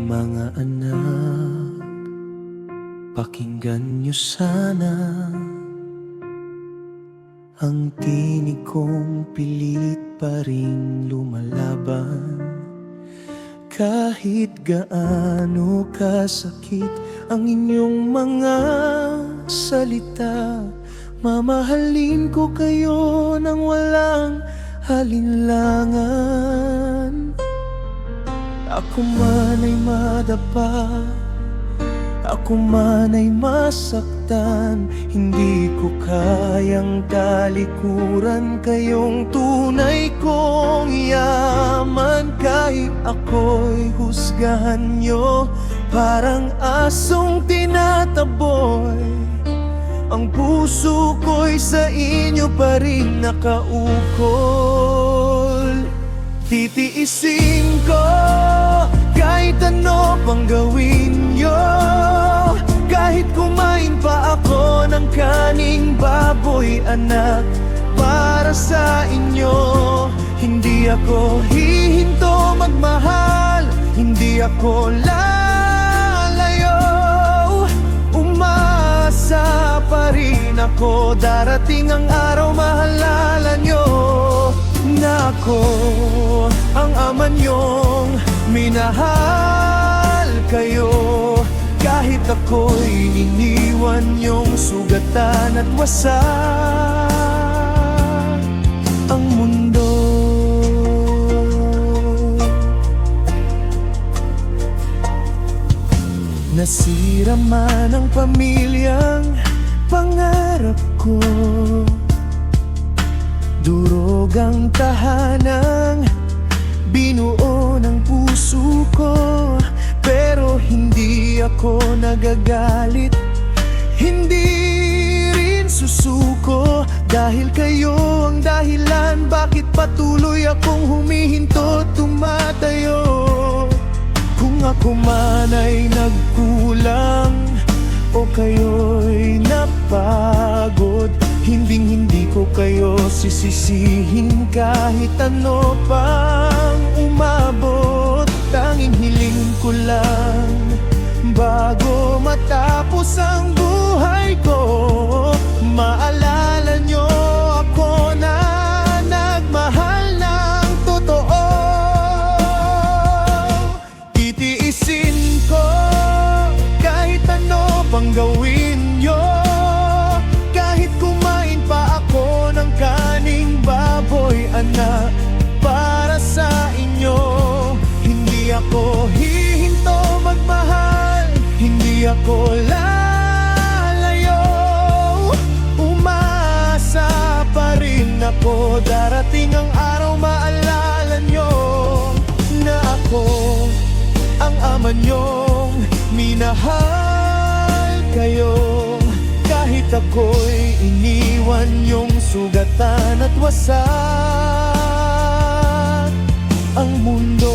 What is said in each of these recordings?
Mga anak, pakinggan niyo sana ang tinig kong pilit pa ring lumalaban. Kahit gaano kasakit ang inyong mga salita, mamahalin ko kayo nang walang alinlangan. Ako man ay madapa, ako man ay masaktan, hindi ko kayang talikuran kayong tunay kong yaman. Kahit ako'y husgahan nyo parang asong tinataboy, ang puso ko'y sa inyo pa rin nakaukol. Titiisin ko kahit ano pang gawin nyo, kahit kumain pa ako ng kaning baboy, anak, para sa inyo. Hindi ako hihinto magmahal, hindi ako lalayo. Umasa pa rin ako, darating ang araw mahalala nyo na ako ang ama niyong minahal kayo. Kahit ako'y iniwan niyong sugatan at wasak ang mundo. Nasira man ang pamilyang pangarap ko, durog ang tahanang binuo ng puso ko. Pero hindi ako nagagalit, hindi rin susuko, dahil kayo ang dahilan bakit patuloy akong humihinto, tumatayo. Kung ako man ay nagkulang o kayo'y napagod, hindi ko kayo sisisihin kahit ano pang umabot. Tanging hiling ko lang bago matapos ang buhay ko, maalala nyo ako na nagmahal ng totoo. Titiisin ko kahit ano pang gawin nyo, kahit kumain pa ako ng kaning baboy, anak, para sa inyo. Hindi ako hihinto magmahal, hindi ako lalayo. Umasa pa rin ako, darating ang araw maalala nyo na ako ang ama nyong minahal kayo. Kahit ako'y iniwan yung sugatan at wasak ang mundo.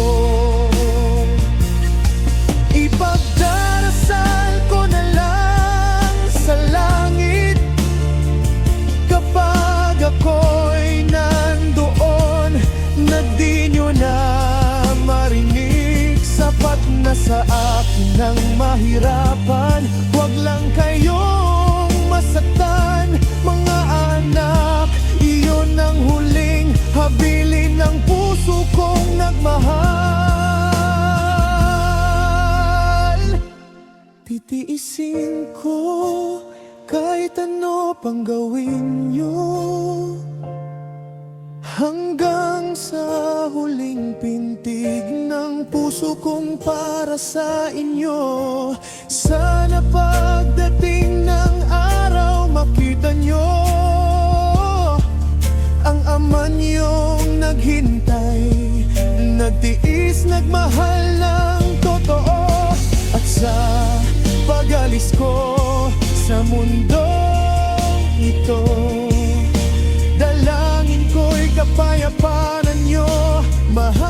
Ipagdarasal ko na lang sa langit kapag ako'y nandoon, na di nyo na marinig. Sapat na sa akin ang mahirapan, huwag lang kayong masaktan. Mga anak, iyon ang huling habilin ng puso kong nagmahal. Titiisin ko kahit ano pang gawin nyo, hanggang sa huling pintig ng puso kong para sa inyo. Sana pagdating ng araw makita nyo ang ama niyong naghintay, nagtiis, nagmahal ng totoo. At sa pag-alis ko sa mundong ito, dalangin ko'y kapayapaan nyo, mahal